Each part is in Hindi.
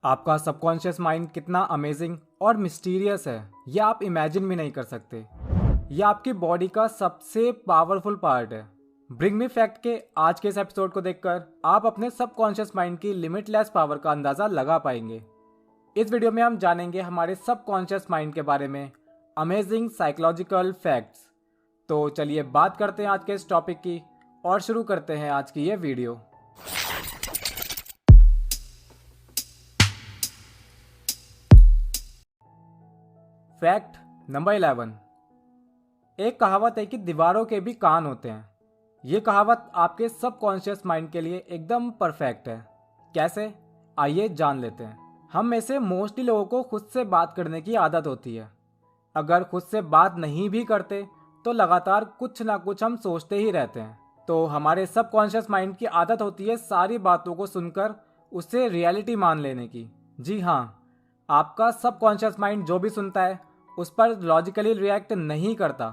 आपका सबकॉन्शियस माइंड कितना अमेजिंग और मिस्टीरियस है, यह आप इमेजिन भी नहीं कर सकते। यह आपकी बॉडी का सबसे पावरफुल पार्ट है। ब्रिंग मी फैक्ट के आज के इस एपिसोड को देखकर आप अपने सबकॉन्शियस माइंड की लिमिटलेस पावर का अंदाजा लगा पाएंगे। इस वीडियो में हम जानेंगे हमारे सबकॉन्शियस माइंड के बारे में अमेजिंग साइकोलॉजिकल फैक्ट्स। तो चलिए बात करते हैं आज के इस टॉपिक की और शुरू करते हैं आज की ये वीडियो। Fact number 11। एक कहावत है कि दीवारों के भी कान होते हैं। ये कहावत आपके सबकॉन्शियस माइंड के लिए एकदम परफेक्ट है। कैसे? आइए जान लेते हैं। हम में से मोस्टली लोगों को खुद से बात करने की आदत होती है। अगर खुद से बात नहीं भी करते तो लगातार कुछ ना कुछ हम सोचते ही रहते हैं। तो हमारे सबकॉन्शियस माइंड की आदत होती है सारी बातों को सुनकर उसे रियलिटी मान लेने की। जी हाँ, आपका सबकॉन्शियस माइंड जो भी सुनता है उस पर लॉजिकली रिएक्ट नहीं करता।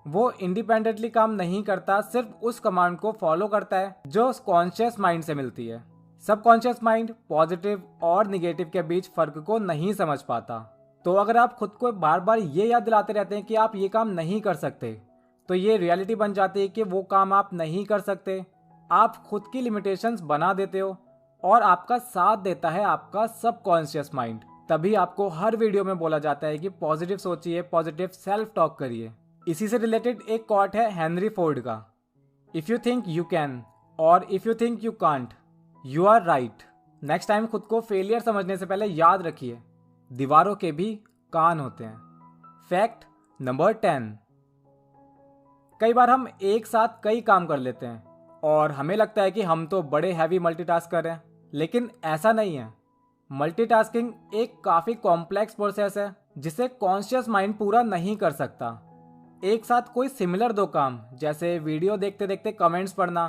वो इंडिपेंडेंटली काम नहीं करता, सिर्फ उस कमांड को फॉलो करता है जो कॉन्शियस माइंड से मिलती है। सबकॉन्शियस माइंड पॉजिटिव और निगेटिव के बीच फर्क को नहीं समझ पाता। तो अगर आप खुद को बार बार ये याद दिलाते रहते हैं कि आप ये काम नहीं कर सकते, तो ये रियलिटी बन जाती है कि वो काम आप नहीं कर सकते। आप खुद की लिमिटेशंस बना देते हो और आपका साथ देता है आपका सबकॉन्शियस माइंड। तभी आपको हर वीडियो में बोला जाता है कि पॉजिटिव सोचिए, पॉजिटिव सेल्फ टॉक करिए। इसी से रिलेटेड एक कोट है हेनरी फोर्ड का, if you think you can और if you think you can't, you are right. Next time खुद को फेलियर समझने से पहले याद रखिए, दीवारों के भी कान होते हैं। Fact number 10। कई बार हम एक साथ कई काम कर लेते हैं और हमें लगता है कि हम तो बड़े हैवी मल्टीटास्कर हैं, लेकिन ऐसा नहीं है। मल्टीटास्किंग एक काफ़ी कॉम्प्लेक्स प्रोसेस है जिसे कॉन्शियस माइंड पूरा नहीं कर सकता। एक साथ कोई सिमिलर दो काम, जैसे वीडियो देखते देखते कमेंट्स पढ़ना,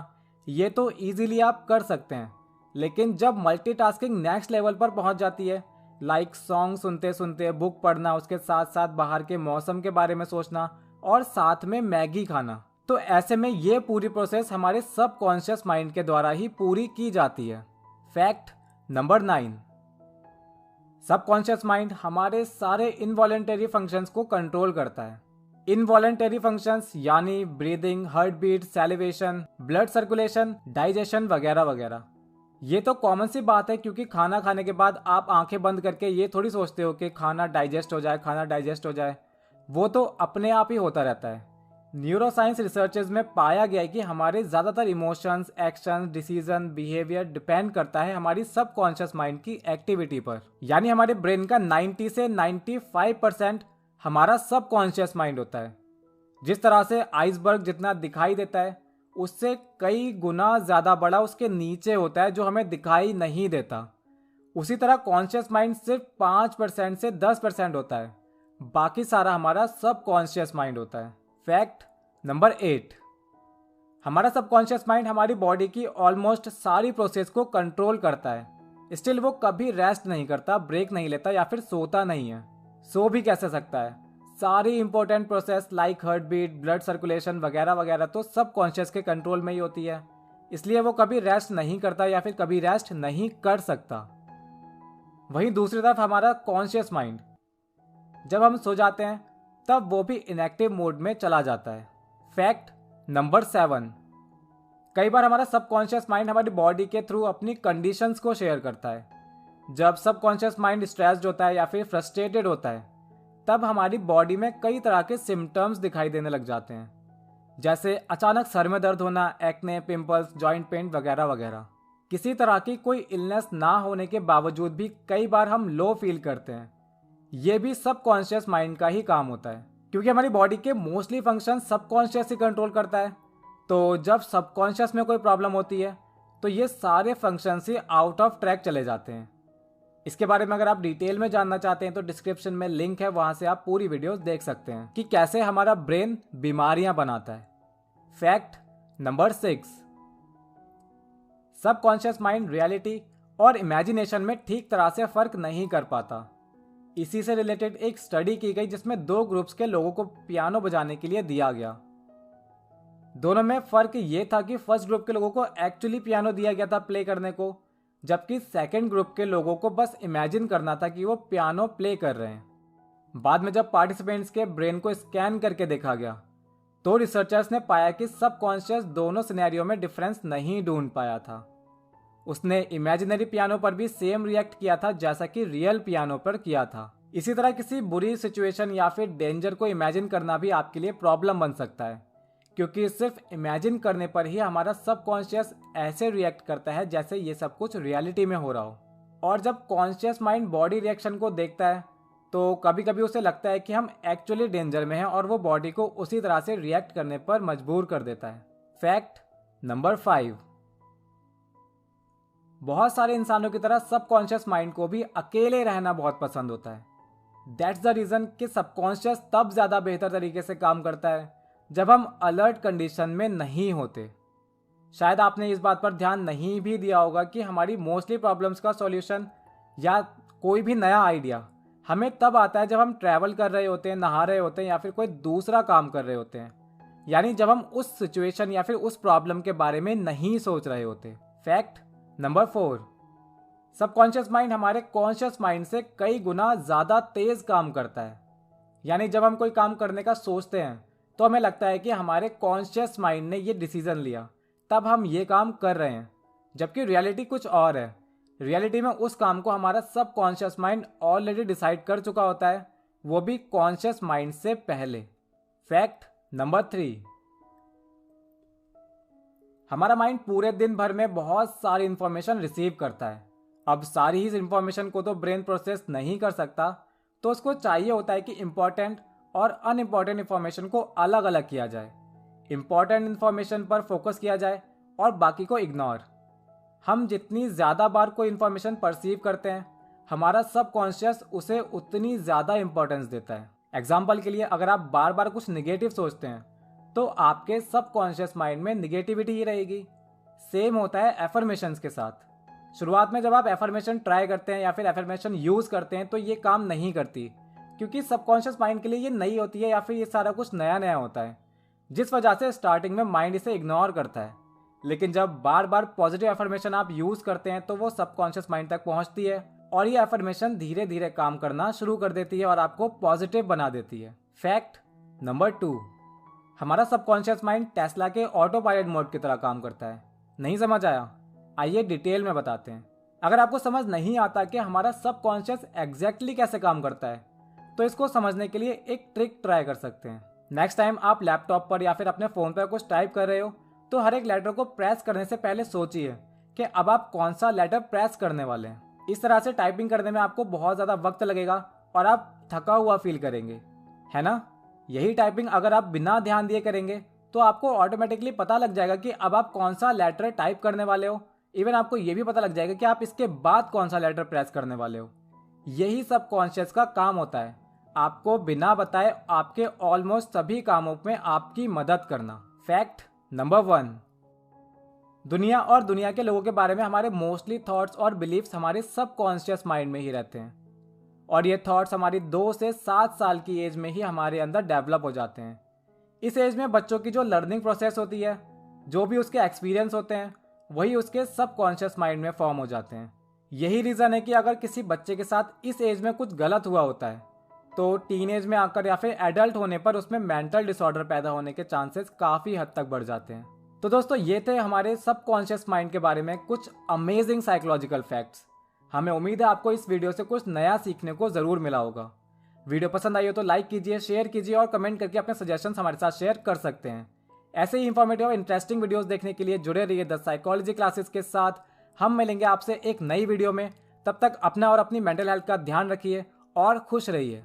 ये तो इजीली आप कर सकते हैं। लेकिन जब मल्टीटास्किंग नेक्स्ट लेवल पर पहुंच जाती है, लाइक सॉन्ग सुनते सुनते बुक पढ़ना, उसके साथ साथ बाहर के मौसम के बारे में सोचना और साथ में मैगी खाना, तो ऐसे में ये पूरी प्रोसेस हमारे सबकॉन्शियस माइंड के द्वारा ही पूरी की जाती है। Fact number 9। सबकॉन्शियस माइंड हमारे सारे इनवॉलेंटरी फंक्शंस को कंट्रोल करता है। इनवॉलेंटरी फंक्शंस यानी breathing, heart beat, salivation, blood circulation, digestion वगैरह वगैरह। ये तो कॉमन सी बात है, क्योंकि खाना खाने के बाद आप आंखें बंद करके ये थोड़ी सोचते हो कि खाना डाइजेस्ट हो जाए, खाना डाइजेस्ट हो जाए। वो तो अपने आप ही होता रहता है। न्यूरोसाइंस रिसर्चेज में पाया गया है कि हमारे ज़्यादातर emotions, actions, decision, behaviour depend करता है हमारी सबकॉन्शियस माइंड की एक्टिविटी पर। यानी हमारे ब्रेन का 90 से 95% हमारा सबकॉन्शियस माइंड होता है। जिस तरह से आइसबर्ग जितना दिखाई देता है, उससे कई गुना ज़्यादा बड़ा उसके नीचे होता है जो हमें दिखाई नहीं देता। उसी तरह कॉन्शियस माइंड सिर्फ 5% से 10% होता है, बाकी सारा हमारा सबकॉन्शियस माइंड होता है। Fact number 8। हमारा सबकॉन्शियस माइंड हमारी बॉडी की ऑलमोस्ट सारी प्रोसेस को कंट्रोल करता है। स्टिल वो कभी रेस्ट नहीं करता, ब्रेक नहीं लेता या फिर सोता नहीं है। सो भी कैसे सकता है? सारी important process like heart beat, blood circulation वगैरह वगैरह तो सबकॉन्शियस के कंट्रोल में ही होती है। इसलिए वो कभी रेस्ट नहीं करता या फिर कभी रेस्ट नहीं कर सकता। वहीं दूसरी तरफ हमारा कॉन्शियस माइंड, जब हम सो जाते हैं तब वो भी इनएक्टिव मोड में चला जाता है। Fact number 7। कई बार हमारा सबकॉन्शियस माइंड हमारी बॉडी के थ्रू अपनी कंडीशंस को शेयर करता है। जब सबकॉन्शियस माइंड स्ट्रेस्ड होता है या फिर फ्रस्ट्रेटेड होता है, तब हमारी बॉडी में कई तरह के सिम्टम्स दिखाई देने लग जाते हैं, जैसे अचानक सर में दर्द होना, एक्ने, पिंपल्स, जॉइंट पेन वगैरह वगैरह। किसी तरह की कोई इलनेस ना होने के बावजूद भी कई बार हम लो फील करते हैं। ये भी सबकॉन्शियस माइंड का ही काम होता है, क्योंकि हमारी बॉडी के मोस्टली फंक्शन सबकॉन्शियस ही कंट्रोल करता है। तो जब सबकॉन्शियस में कोई प्रॉब्लम होती है तो ये सारे functions he out of track चले जाते हैं। इसके बारे में अगर आप डिटेल में जानना चाहते हैं तो डिस्क्रिप्शन में लिंक है, वहां से आप पूरी वीडियोस देख सकते हैं कि कैसे हमारा ब्रेन बीमारियां बनाता है। Fact number 6। Subconscious mind reality और इमेजिनेशन में ठीक तरह से फर्क नहीं कर पाता। इसी से रिलेटेड एक स्टडी की गई जिसमें 2 ग्रुप्स के लोगों को पियानो बजाने के लिए दिया गया। दोनों में फर्क ये था कि फर्स्ट ग्रुप के लोगों को एक्चुअली पियानो दिया गया था प्ले करने को, जबकि सेकंड ग्रुप के लोगों को बस इमेजिन करना था कि वो पियानो प्ले कर रहे हैं। बाद में जब पार्टिसिपेंट्स के ब्रेन को स्कैन करके देखा गया तो रिसर्चर्स ने पाया कि सबकॉन्शियस दोनों सिनेरियो में डिफरेंस नहीं ढूंढ पाया था। उसने इमेजिनरी पियानो पर भी सेम रिएक्ट किया था जैसा कि रियल पियानो पर किया था। इसी तरह किसी बुरी सिचुएशन या फिर डेंजर को इमेजिन करना भी आपके लिए प्रॉब्लम बन सकता है, क्योंकि सिर्फ इमेजिन करने पर ही हमारा सबकॉन्शियस ऐसे रिएक्ट करता है जैसे ये सब कुछ रियलिटी में हो रहा हो। और जब कॉन्शियस माइंड बॉडी रिएक्शन को देखता है तो कभी कभी उसे लगता है कि हम एक्चुअली डेंजर में हैं और वो बॉडी को उसी तरह से रिएक्ट करने पर मजबूर कर देता है। फैक्ट नंबर 5, बहुत सारे इंसानों की तरह सबकॉन्शियस माइंड को भी अकेले रहना बहुत पसंद होता है। दैट्स द रीजन कि सबकॉन्शियस तब ज्यादा बेहतर तरीके से काम करता है जब हम अलर्ट कंडीशन में नहीं होते। शायद आपने इस बात पर ध्यान नहीं भी दिया होगा कि हमारी मोस्टली प्रॉब्लम्स का सॉल्यूशन या कोई भी नया आइडिया हमें तब आता है जब हम ट्रैवल कर रहे होते हैं, नहा रहे होते हैं या फिर कोई दूसरा काम कर रहे होते हैं, यानी जब हम उस सिचुएशन या फिर उस प्रॉब्लम के बारे में नहीं सोच रहे होते। फैक्ट नंबर 4, सबकॉन्शियस माइंड हमारे कॉन्शियस माइंड से कई गुना ज़्यादा तेज काम करता है। यानी जब हम कोई काम करने का सोचते हैं तो हमें लगता है कि हमारे कॉन्शियस माइंड ने ये डिसीजन लिया, तब हम ये काम कर रहे हैं, जबकि रियलिटी कुछ और है। रियलिटी में उस काम को हमारा सबकॉन्शियस माइंड ऑलरेडी डिसाइड कर चुका होता है, वो भी कॉन्शियस माइंड से पहले। फैक्ट नंबर 3, हमारा माइंड पूरे दिन भर में बहुत सारी इंफॉर्मेशन रिसीव करता है। अब सारी ही इंफॉर्मेशन को तो ब्रेन प्रोसेस नहीं कर सकता, तो उसको चाहिए होता है कि इंपॉर्टेंट और अनइम्पॉर्टेंट इंफॉर्मेशन को अलग अलग किया जाए। इंपॉर्टेंट इंफॉर्मेशन पर फोकस किया जाए और बाकी को इग्नोर। हम जितनी ज़्यादा बार कोई इंफॉर्मेशन परसीव करते हैं, हमारा सबकॉन्शियस उसे उतनी ज़्यादा इंपॉर्टेंस देता है। एग्जाम्पल के लिए, अगर आप बार बार कुछ निगेटिव सोचते हैं तो आपके सबकॉन्शियस माइंड में निगेटिविटी ही रहेगी। सेम होता है एफर्मेशंस के साथ। शुरुआत में जब आप एफर्मेशन ट्राई करते हैं या फिर एफर्मेशन यूज़ करते हैं तो ये काम नहीं करती, क्योंकि सबकॉन्शियस माइंड के लिए ये नई होती है या फिर ये सारा कुछ नया नया होता है, जिस वजह से स्टार्टिंग में माइंड इसे इग्नोर करता है। लेकिन जब बार बार पॉजिटिव एफर्मेशन आप यूज़ करते हैं तो वो सबकॉन्शियस माइंड तक पहुंचती है और ये एफर्मेशन धीरे धीरे काम करना शुरू कर देती है और आपको पॉजिटिव बना देती है। फैक्ट नंबर 2, हमारा सबकॉन्शियस माइंड टेस्ला के ऑटो पायलट मोड की तरह काम करता है। नहीं समझ आया? आइए डिटेल में बताते हैं। अगर आपको समझ नहीं आता कि हमारा सबकॉन्शियस एग्जैक्टली कैसे काम करता है, तो इसको समझने के लिए एक ट्रिक ट्राई कर सकते हैं। नेक्स्ट टाइम आप लैपटॉप पर या फिर अपने फ़ोन पर कुछ टाइप कर रहे हो तो हर एक लेटर को प्रेस करने से पहले सोचिए कि अब आप कौन सा लेटर प्रेस करने वाले हैं। इस तरह से टाइपिंग करने में आपको बहुत ज़्यादा वक्त लगेगा और आप थका हुआ फील करेंगे, है ना? यही टाइपिंग अगर आप बिना ध्यान दिए करेंगे तो आपको ऑटोमेटिकली पता लग जाएगा कि अब आप कौन सा लेटर टाइप करने वाले हो। इवन आपको ये भी पता लग जाएगा कि आप इसके बाद कौन सा लेटर प्रेस करने वाले हो। यही सबकॉन्शियस का काम होता है, आपको बिना बताए आपके ऑलमोस्ट सभी कामों में आपकी मदद करना। फैक्ट नंबर 1, दुनिया और दुनिया के लोगों के बारे में हमारे मोस्टली थॉट्स और बिलीव्स हमारे सबकॉन्शियस माइंड में ही रहते हैं, और ये थॉट्स हमारी 2 से 7 साल की एज में ही हमारे अंदर डेवलप हो जाते हैं। इस एज में बच्चों की जो लर्निंग प्रोसेस होती है, जो भी उसके एक्सपीरियंस होते हैं, वही उसके सबकॉन्शियस माइंड में फॉर्म हो जाते हैं। यही रीज़न है कि अगर किसी बच्चे के साथ इस एज में कुछ गलत हुआ होता है तो टीन एज में आकर या फिर एडल्ट होने पर उसमें मेंटल डिसऑर्डर पैदा होने के चांसेस काफ़ी हद तक बढ़ जाते हैं। तो दोस्तों, ये थे हमारे सबकॉन्शियस माइंड के बारे में कुछ अमेजिंग साइकोलॉजिकल फैक्ट्स। हमें उम्मीद है आपको इस वीडियो से कुछ नया सीखने को ज़रूर मिला होगा। वीडियो पसंद आई हो तो लाइक कीजिए, शेयर कीजिए और कमेंट करके अपने सजेशंस हमारे साथ शेयर कर सकते हैं। ऐसे ही इंफॉर्मेटिव और इंटरेस्टिंग वीडियोस देखने के लिए जुड़े रहिए द साइकोलॉजी क्लासेस के साथ। हम मिलेंगे आपसे एक नई वीडियो में। तब तक अपना और अपनी मेंटल हेल्थ का ध्यान रखिए और खुश रहिए।